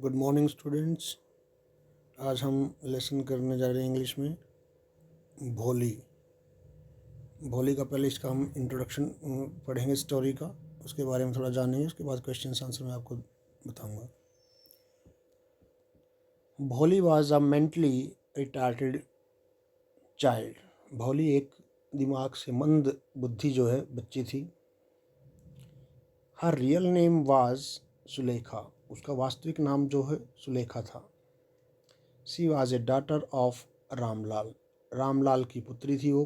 Good morning students. आज हम lesson करने जा रहे हैं इंग्लिश में भोली। भोली का पहले इसका हम इंट्रोडक्शन पढ़ेंगे, स्टोरी का, उसके बारे में थोड़ा जानेंगे, उसके बाद क्वेश्चन आंसर मैं आपको बताऊंगा। भोली was a mentally retarded child. भोली एक दिमाग से मंद बुद्धि जो है बच्ची थी। Her real name was Sulekha. उसका वास्तविक नाम जो है सुलेखा था। She was a daughter of Ramlal. Ramlal की पुत्री थी वो।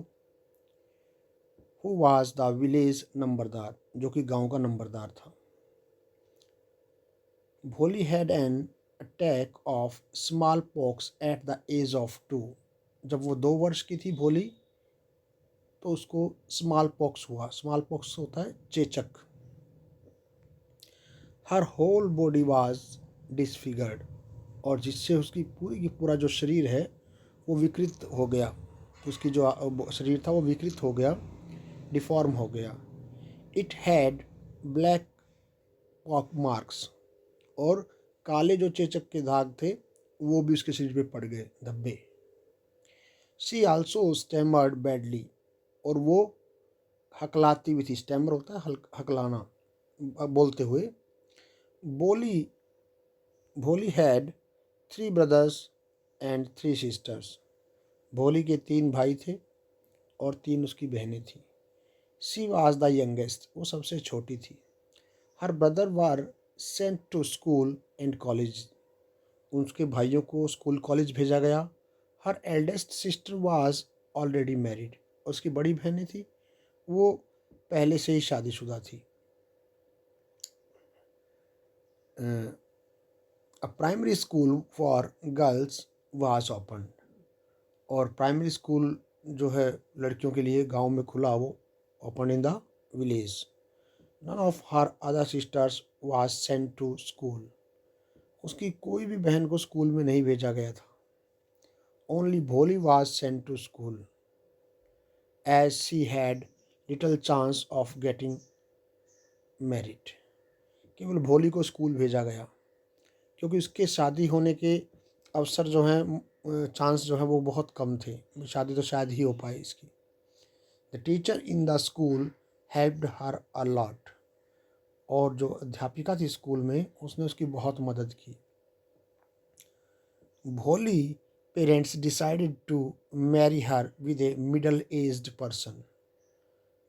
Who was the village numberdar, जो कि गांव का नंबरदार था। Bholi had an attack of smallpox at the age of 2। जब वो 2 वर्ष की थी भोली, तो उसको स्मॉल पॉक्स हुआ। स्मॉल पॉक्स होता है चेचक। Her whole body was disfigured, और जिससे उसकी पूरी की पूरा जो शरीर है वो विकृत हो गया। उसकी जो शरीर था वो विकृत हो गया, डिफॉर्म हो गया। It had black pock marks, और काले जो चेचक के दाग थे वो भी उसके शरीर पे पड़ गए, धब्बे। शी आल्सो स्टैमर्ड बैडली, और वो हकलाती भी थी। स्टैमर होता है हकलाना, बोलते हुए। बोली भोली हैड 3 ब्रदर्स एंड 3 सिस्टर्स। भोली के 3 भाई थे और 3 उसकी बहनें थी। शी वाज द यंगेस्ट, वो सबसे छोटी थी। Her brother were sent to school and college, उसके भाइयों को स्कूल कॉलेज भेजा गया। Her eldest sister was already married, उसकी बड़ी बहनें थी वो पहले से ही शादीशुदा थी। A primary school for girls was open, और प्राइमरी स्कूल जो है लड़कियों के लिए गांव में खुला, वो open in the village. None of her other sisters was sent to school, उसकी कोई भी बहन को स्कूल में नहीं भेजा गया था। Only Bholi was sent to school as she had little chance of getting married. केवल भोली को स्कूल भेजा गया क्योंकि उसके शादी होने के अवसर जो हैं, चांस जो है वो बहुत कम थे। शादी तो शायद ही हो पाए इसकी। The teacher in the school helped her a lot, और जो अध्यापिका थी स्कूल में उसने उसकी बहुत मदद की। Bholi parents decided to marry her with a middle aged person.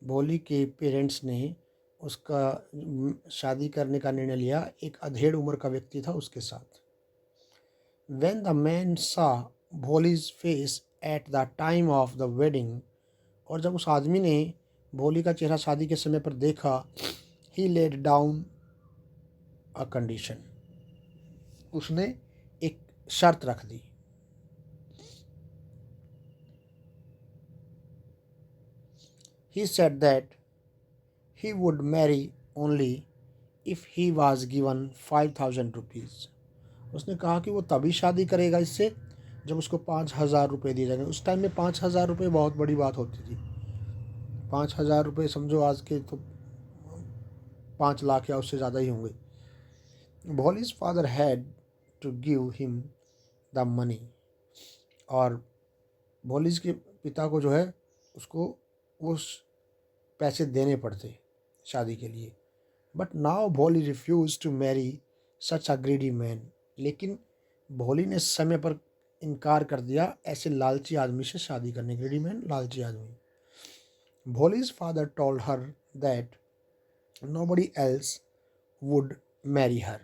Bholi के पेरेंट्स ने उसका शादी करने का निर्णय लिया, एक अधेड़ उम्र का व्यक्ति था उसके साथ। When the man saw Bholi's face at the time of the wedding, और जब उस आदमी ने भोली का चेहरा शादी के समय पर देखा, ही लेड डाउन अ कंडीशन, उसने एक शर्त रख दी। He said that he would marry only if he was given 5,000 rupees। उसने कहा कि वो तभी शादी करेगा इससे जब उसको 5,000 रुपये दिए जाएंगे। उस टाइम में 5,000 रुपये बहुत बड़ी बात होती थी। 5,000 रुपये समझो आज के तो 5 लाख या उससे ज़्यादा ही होंगे। Bholi's father had to give him the money, और भोलीज के पिता को जो है उसको वो पैसे देने पड़ते शादी के लिए। But now Bholi refuse to marry such a greedy man, लेकिन भोली ने समय पर इनकार कर दिया ऐसे लालची आदमी से शादी करने। ग्रीडी मैन, लालची आदमी। Bholi's father told her that nobody else would marry हर।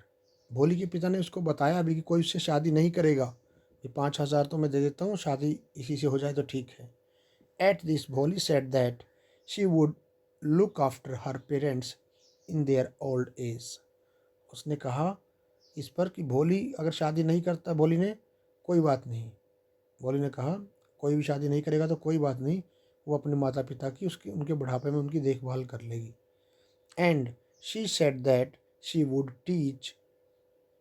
भोली के पिता ने उसको बताया अभी कि कोई उससे शादी नहीं करेगा। ये 5,000 तो मैं दे देता हूँ, शादी इसी से हो जाए तो ठीक है। एट दिस भोली said that she would look after her parents in their old age. उसने कहा इस पर कि भोली अगर शादी नहीं करता, भोली ने, कोई बात नहीं। भोली ने कहा कोई भी शादी नहीं करेगा तो कोई बात नहीं, वो अपने माता पिता की उसकी उनके बुढ़ापे में उनकी देखभाल कर लेगी। And she said that she would teach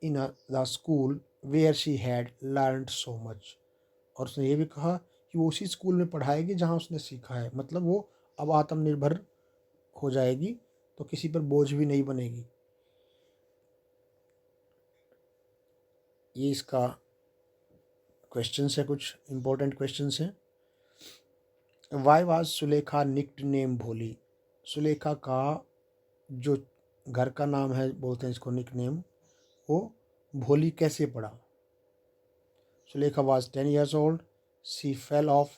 in the school where she had learned so much. और उसने ये भी कहा कि वो उसी स्कूल में पढ़ाएगी जहाँ उसने सीखा है। मतलब वो अब आत्मनिर्भर हो जाएगी, तो किसी पर बोझ भी नहीं बनेगी। ये इसका क्वेश्चंस है, कुछ इम्पोर्टेंट क्वेश्चंस हैं। वाई वाज सुलेखा निक्ड नेम भोली? सुलेखा का जो घर का नाम है, बोलते हैं इसको निक नेम, वो भोली कैसे पड़ा? Sulekha was 10 years old. She fell off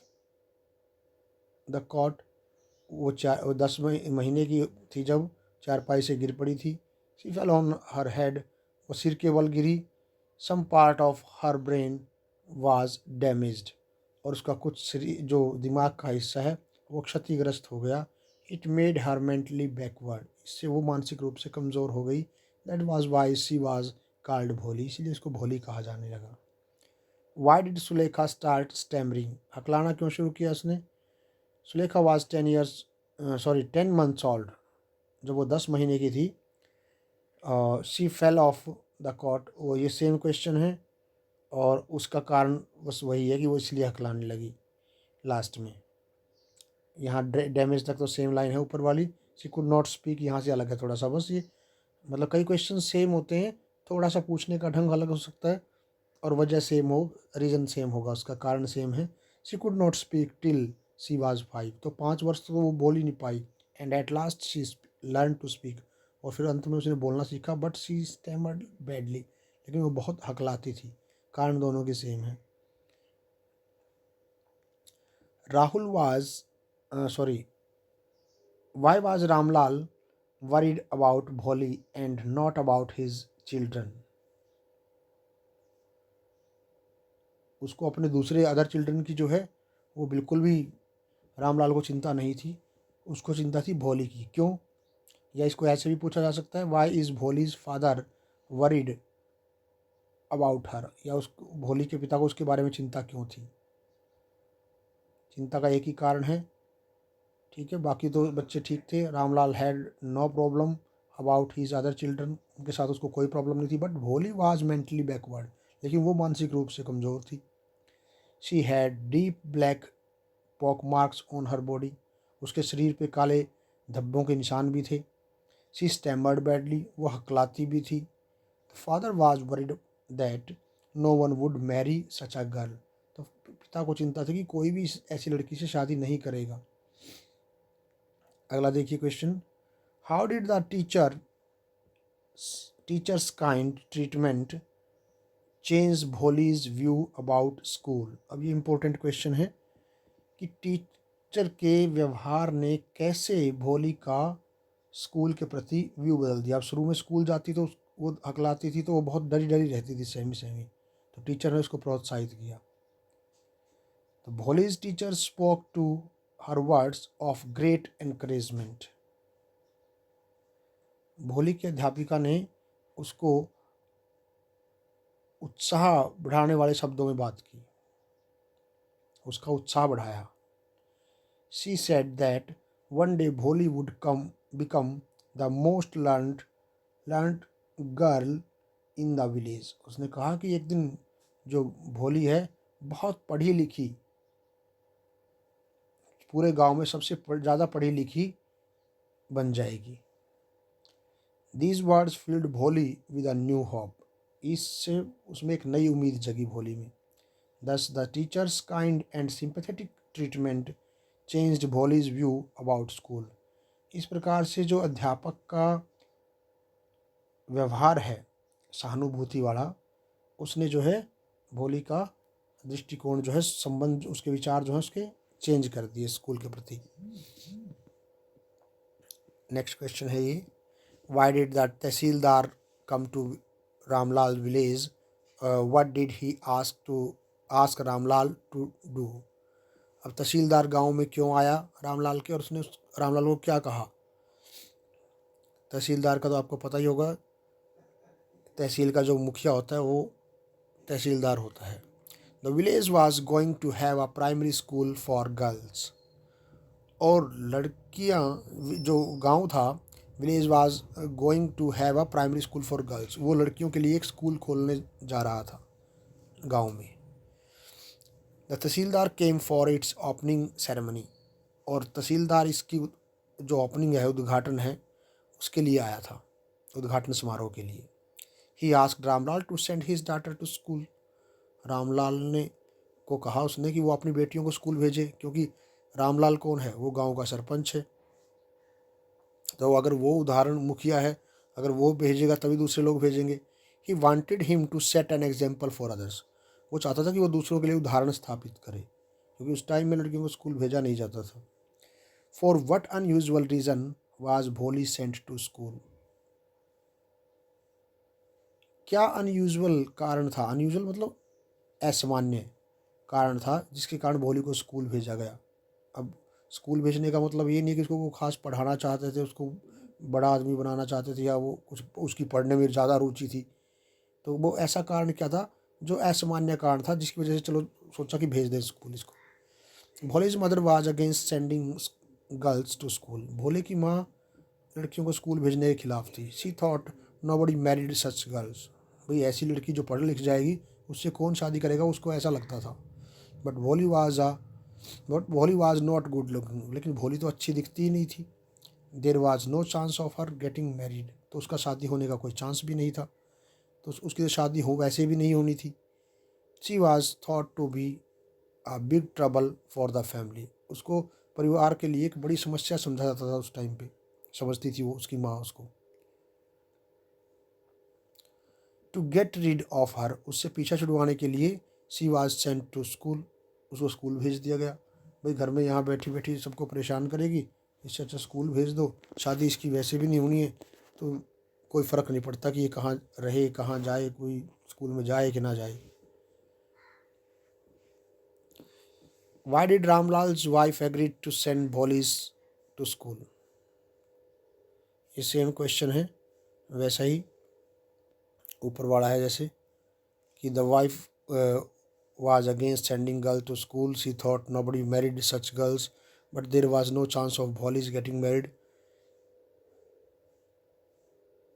the cot. वो 10 महीने की थी जब चारपाई से गिर पड़ी थी। She fell on her head. वो सिर के बल गिरी। Some part of her brain was damaged. और उसका कुछ जो दिमाग का हिस्सा है वो क्षतिग्रस्त हो गया। It made her mentally backward. इससे वो मानसिक रूप से कमज़ोर हो गई। That was why she was called Bholi. इसलिए उसको भोली कहा जाने लगा। Why did Sulekha start stammering? हकलाना क्यों शुरू किया उसने? Sulekha was 10 months old. जब वो 10 महीने की थी। She fell off the cot, वो ये सेम क्वेश्चन है और उसका कारण बस वही है कि वो इसलिए हकलाने लगी लास्ट में। यहाँ डैमेज तक तो सेम लाइन है ऊपर वाली। शी कुड नॉट स्पीक यहाँ से अलग है थोड़ा सा, बस ये मतलब कई क्वेश्चन सेम होते हैं, थोड़ा सा पूछने का ढंग अलग हो सकता है और वजह सेम हो, रीज़न सेम होगा, उसका कारण सेम है। She could not speak till she was 5. तो 5 वर्ष तो वो बोल ही नहीं पाई। And at last she learn to speak. और फिर अंत में उसने बोलना सीखा. But she stammered badly. लेकिन वो बहुत हकलाती थी. कारण दोनों की सेम है। Rahul was sorry why was Ramlal worried about Bholi and not about his children? उसको अपने दूसरे अदर चिल्ड्रन की जो है वो बिल्कुल भी रामलाल को चिंता नहीं थी, उसको चिंता थी भोली की। क्यों? या इसको ऐसे भी पूछा जा सकता है, why is Bholi's father worried about her? या उस भोली के पिता को उसके बारे में चिंता क्यों थी? चिंता का एक ही कारण है, ठीक है, बाकी तो बच्चे ठीक थे। Ramlal had no problem about his other children, उनके साथ उसको कोई प्रॉब्लम नहीं थी। बट भोली वाज मेंटली बैकवर्ड, लेकिन वो मानसिक रूप से कमज़ोर थी। She had deep black pock marks on her body, उसके शरीर पे काले धब्बों के निशान भी थे। शी स्टैमर्ड बैडली, वो हकलाती भी थी। Father was worried that no one would marry such a girl, तो पिता को चिंता थी कि कोई भी ऐसी लड़की से शादी नहीं करेगा। अगला देखिए question, how did the teachers kind treatment change Bholi's view about school? अब ये इम्पोर्टेंट क्वेश्चन है कि टीचर के व्यवहार ने कैसे भोली का स्कूल के प्रति व्यू बदल दिया। अब शुरू में स्कूल जाती तो वो हकलाती थी, तो वो बहुत डरी डरी रहती थी, सहमी सहमी, तो टीचर ने उसको प्रोत्साहित किया। तो Bholi's teacher spoke to her words of great encouragement. Bholi की अध्यापिका ने उसको उत्साह बढ़ाने वाले शब्दों में बात की, उसका उत्साह बढ़ाया। She said that one day Bholi would become the most learned girl in the village. उसने कहा कि एक दिन जो भोली है बहुत पढ़ी लिखी, पूरे गांव में सबसे ज़्यादा पढ़ी लिखी बन जाएगी. दीज वर्ड्स फील्ड भोली विद अ न्यू होप. इससे उसमें एक नई उम्मीद जगी भोली में. Thus the teacher's kind and sympathetic treatment changed Bholi's view about school. इस प्रकार से जो अध्यापक का व्यवहार है सहानुभूति वाला, उसने जो है भोली का दृष्टिकोण जो है, संबंध, उसके विचार जो है उसके चेंज कर दिए स्कूल के प्रति. नेक्स्ट क्वेश्चन है ये, why did the tehsildar come to Ramlal village? What did he ask Ramlal to do? अब तहसीलदार गांव में क्यों आया रामलाल के, और उसने रामलाल को क्या कहा? तहसीलदार का तो आपको पता ही होगा, तहसील का जो मुखिया होता है वो तहसीलदार होता है. The village was going to have a primary school for girls. और लड़कियां, जो गांव था, village was going to have a primary school for girls, वो लड़कियों के लिए एक स्कूल खोलने जा रहा था गांव में. The tehsildar came for its opening ceremony. और तहसीलदार इसकी जो ओपनिंग है, उद्घाटन है, उसके लिए आया था, उद्घाटन समारोह के लिए. He asked Ramlal to send his daughter to school. Ramlal ने को कहा उसने कि वो अपनी बेटियों को स्कूल भेजे, क्योंकि रामलाल कौन है, वो गांव का सरपंच है। तो अगर वो उदाहरण मुखिया है, अगर वो भेजेगा तभी दूसरे लोग भेजेंगे। He wanted him to set an example for others. वो चाहता था कि वो दूसरों के लिए उदाहरण स्थापित करे, क्योंकि उस टाइम में लड़कियों को स्कूल भेजा नहीं जाता था। For what unusual reason was Bholi sent to school. क्या अनयूजुअल कारण था, अनयूजुअल मतलब असामान्य कारण था जिसके कारण भोली को स्कूल भेजा गया। अब स्कूल भेजने का मतलब ये नहीं कि उसको वो खास पढ़ाना चाहते थे, उसको बड़ा आदमी बनाना चाहते थे, या वो कुछ उसकी पढ़ने में ज़्यादा रुचि थी। तो वो ऐसा कारण क्या था जो असामान्य कारण था, जिसकी वजह से चलो सोचा कि भेज दें स्कूल इसको। Bholi's mother was against sending girls to school. भोले की माँ लड़कियों को स्कूल भेजने के खिलाफ थी। She thought nobody married such girls. भाई ऐसी लड़की जो पढ़ लिख जाएगी उससे कौन शादी करेगा, उसको ऐसा लगता था। बट भोली वाज नॉट गुड लुकिंग। लेकिन भोली तो अच्छी दिखती ही नहीं थी। There was no chance of her getting married. तो उसका शादी होने का कोई चांस भी नहीं था, तो उसकी तो शादी हो वैसे भी नहीं होनी थी। She was thought to be a big trouble for the family. उसको परिवार के लिए एक बड़ी समस्या समझा जाता था उस टाइम पे, समझती थी वो उसकी माँ उसको। To get rid of her, उससे पीछा छुड़वाने के लिए she was sent to school. उसको स्कूल भेज दिया गया। भाई घर में यहाँ बैठी बैठी सबको परेशान करेगी, इससे अच्छा स्कूल भेज दो, शादी इसकी वैसे भी नहीं होनी है, तो कोई फ़र्क नहीं पड़ता कि ये कहाँ रहे कहाँ जाए, कोई स्कूल में जाए कि ना जाए। Why did Ramlal's wife agreed to send Bholi's to school. ये सेम क्वेश्चन है, वैसा ही ऊपर वाला है जैसे कि the wife was against sending girls to school. She thought nobody married such girls, but there was no chance of Bholly's getting married.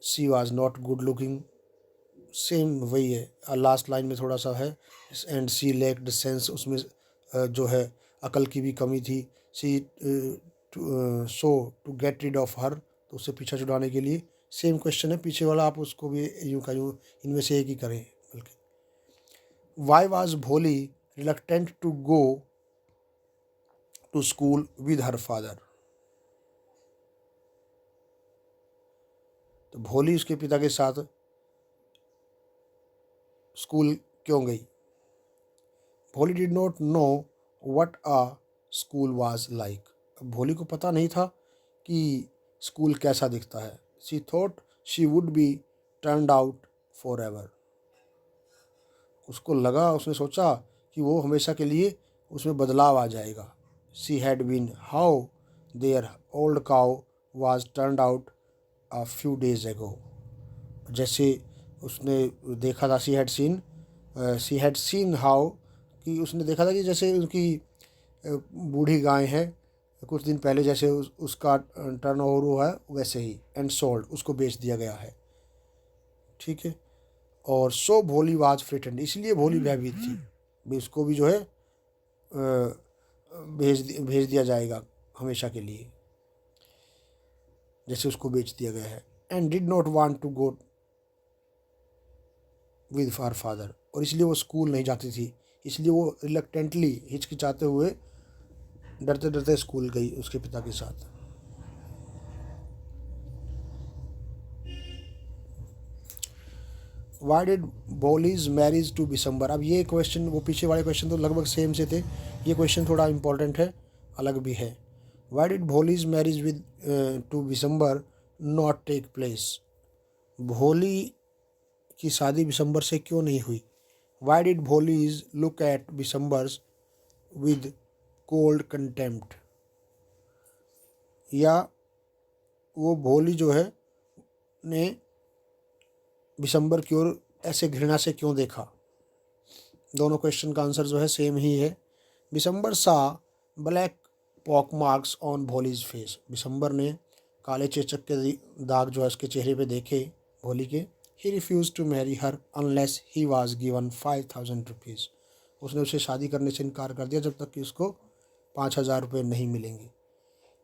She was not good looking. Same वही है, लास्ट लाइन में थोड़ा सा है, and C lacked sense, उसमें जो है अकल की भी कमी थी। She so to get rid of her, तो उससे पीछा छुड़ाने के लिए। सेम क्वेश्चन है पीछे वाला, आप उसको भी यूँ का यूँ इनमें से एक ही करें बल्कि। Why was Bholi reluctant to go to school with her father. तो भोली उसके पिता के साथ स्कूल क्यों गई। भोली did not know what a school was like. भोली को पता नहीं था कि स्कूल कैसा दिखता है। She thought she would be turned out for ever. उसको लगा, उसने सोचा कि वो हमेशा के लिए उसमें बदलाव आ जाएगा। She had been how their old cow was turned out a few days ago. जैसे उसने देखा था, शी हैड सीन हाउ, कि उसने देखा था कि जैसे उनकी बूढ़ी गाय है, कुछ दिन पहले जैसे उसका टर्न ओवर हुआ है वैसे ही। एंड सोल्ड, उसको बेच दिया गया है। ठीक है। और सो भोली वाज फ्रिटेंड, इसलिए भोली भयभीत थी, भी उसको भी जो है भेज दिया जाएगा हमेशा के लिए, जैसे उसको बेच दिया गया है। And did not want to go with her father, और इसलिए वो स्कूल नहीं जाती थी, इसलिए वो रिलक्टेंटली, हिचकिचाते हुए, डरते डरते स्कूल गई उसके पिता के साथ। Why did Bholi's marriage to Bishamber. अब ये क्वेश्चन, वो पीछे वाले क्वेश्चन तो लगभग सेम से थे, ये क्वेश्चन थोड़ा इंपॉर्टेंट है, अलग भी है। Why did Bholi's marriage with to Bishamber not take place. Bholi की शादी बिसम्बर से क्यों नहीं हुई। Why did Bholi's look at Bishamber's with cold contempt. या वो भोली जो है ने बिसम्बर की ओर ऐसे घृणा से क्यों देखा। दोनों क्वेश्चन का आंसर जो है सेम ही है। Bishamber saw black pock marks on Bholi's face. Bishamber ने काले चेचक के दाग जो है उसके चेहरे पे देखे भोली के। He refuse to marry her unless he was given 5000 rupees. उसने उसे शादी करने से इनकार कर दिया जब तक कि उसको 5000 रुपये नहीं मिलेंगे।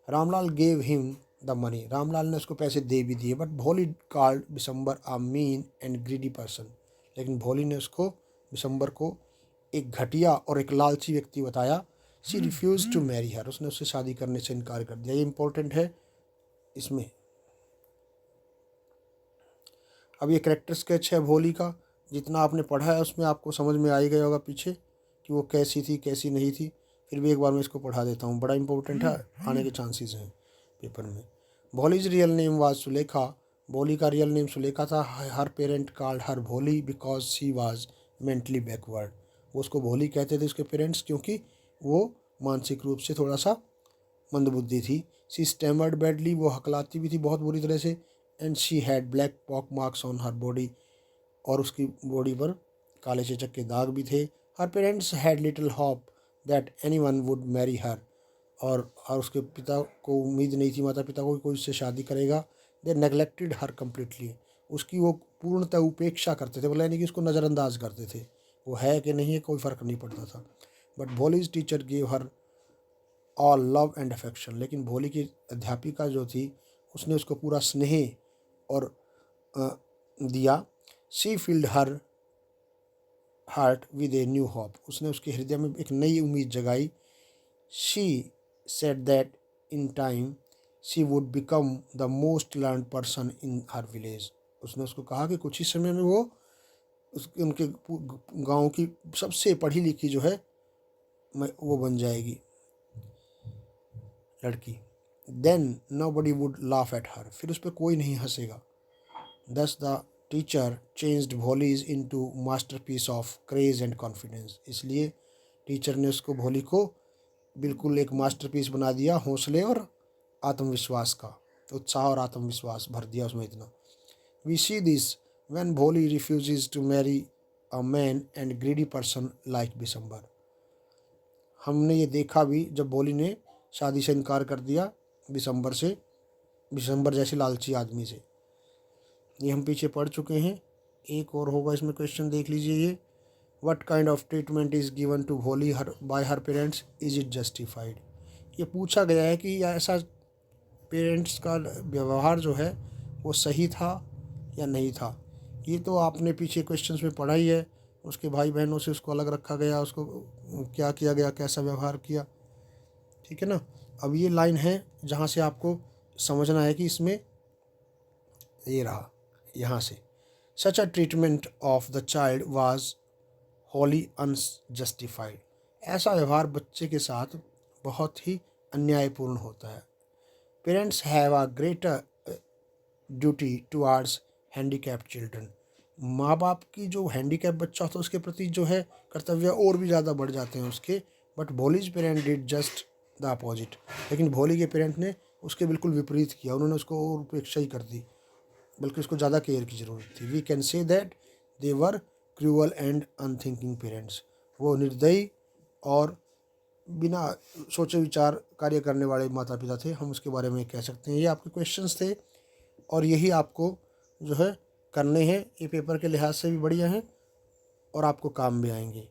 Ramlal gave him the money, Ramlal ने उसको पैसे दे भी दिए, बट भोली called Bishambar a mean and greedy person, लेकिन भोली ने उसको बिशंबर को एक घटिया और एक लालची व्यक्ति बताया। She refuse to marry her, उसने उससे शादी करने से इनकार कर दिया। ये इंपॉर्टेंट है इसमें। अब ये कैरेक्टर स्केच है भोली का, जितना आपने पढ़ा है उसमें आपको समझ में आ ही गया होगा पीछे कि वो कैसी थी कैसी नहीं थी। फिर भी एक बार मैं इसको पढ़ा देता हूँ, बड़ा इंपॉर्टेंट है, आने के चांसेस हैं पेपर में। Bholi's real name was Sulekha, भोली का रियल नेम सुलेखा था। हर पेरेंट कॉल्ड हर भोली because she was mentally backward, वो उसको भोली कहते थे उसके पेरेंट्स, क्योंकि वो मानसिक रूप से थोड़ा सा मंदबुद्धि थी। शी स्टैमर्ड बैडली, वो हकलाती भी थी बहुत बुरी तरह से। And she had black pock marks on her body, और उसकी बॉडी पर काले चेचक के दाग भी थे। Her parents had little hope that anyone would marry her, और उसके पिता को उम्मीद नहीं थी, माता पिता को, कि कोई उससे शादी करेगा। दे नेगलेक्टेड हर कम्प्लीटली, उसकी वो पूर्णतः उपेक्षा करते थे, बोला यानी कि उसको नज़रअंदाज करते थे, वो है कि नहीं है कोई फ़र्क नहीं पड़ता था। But Bholi's teacher gave her all love and affection, लेकिन भोली की अध्यापिका जो थी उसने उसको पूरा स्नेह और दिया। She field her heart with a new hope, उसने उसके हृदय में एक नई उम्मीद जगाई। She said that in time she would become the most learned person in her village, उसने उसको कहा कि कुछ ही समय में वो उनके गांव की सबसे पढ़ी लिखी जो है वो बन जाएगी लड़की। Then nobody would laugh at her, फिर उस पर कोई नहीं हंसेगा। Thus the teacher changed Bholi's into masterpiece of craze and confidence, इसलिए टीचर ने उसको भोली को बिल्कुल एक मास्टरपीस बना दिया, हौसले और आत्मविश्वास का, उत्साह और आत्मविश्वास भर दिया उसमें इतना। We see this when Bholi refuses to marry a man and greedy person like Bishambar, हमने ये देखा भी जब भोली ने शादी से इनकार कर दिया बिशंबर से, बिशंबर जैसे लालची आदमी से। ये हम पीछे पढ़ चुके हैं, एक और होगा इसमें क्वेश्चन, देख लीजिए ये। What kind of treatment is given to Bholi her by her parents, is it justified, ये पूछा गया है कि ऐसा पेरेंट्स का व्यवहार जो है वो सही था या नहीं था। ये तो आपने पीछे क्वेश्चंस में पढ़ा ही है, उसके भाई बहनों से उसको अलग रखा गया, उसको क्या किया गया, कैसा व्यवहार किया, ठीक है ना। अब ये लाइन है जहाँ से आपको समझना है कि इसमें ये रहा, यहाँ से such a treatment of the child was wholly unjustified, ऐसा व्यवहार बच्चे के साथ बहुत ही अन्यायपूर्ण होता है। Parents have a greater duty towards handicapped children, माँ बाप की जो हैंडीकैप बच्चा होता है उसके प्रति जो है कर्तव्य और भी ज़्यादा बढ़ जाते हैं उसके। But Bholi's parent did just the opposite, लेकिन भोली के पेरेंट ने उसके बिल्कुल विपरीत किया, उन्होंने उसको और उपेक्षा ही कर दी, बल्कि उसको ज़्यादा केयर की ज़रूरत थी। We can say that they were cruel and unthinking parents, वो निर्दयी और बिना सोचे विचार कार्य करने वाले माता पिता थे, हम उसके बारे में कह सकते हैं। ये आपके क्वेश्चंस थे और यही आपको जो है करने हैं, ये पेपर के लिहाज से भी बढ़िया हैं और आपको काम भी आएंगे।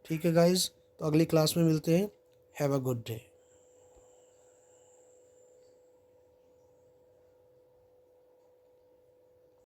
ठीक है गाइज़, तो अगली क्लास में मिलते हैं। Have a good day.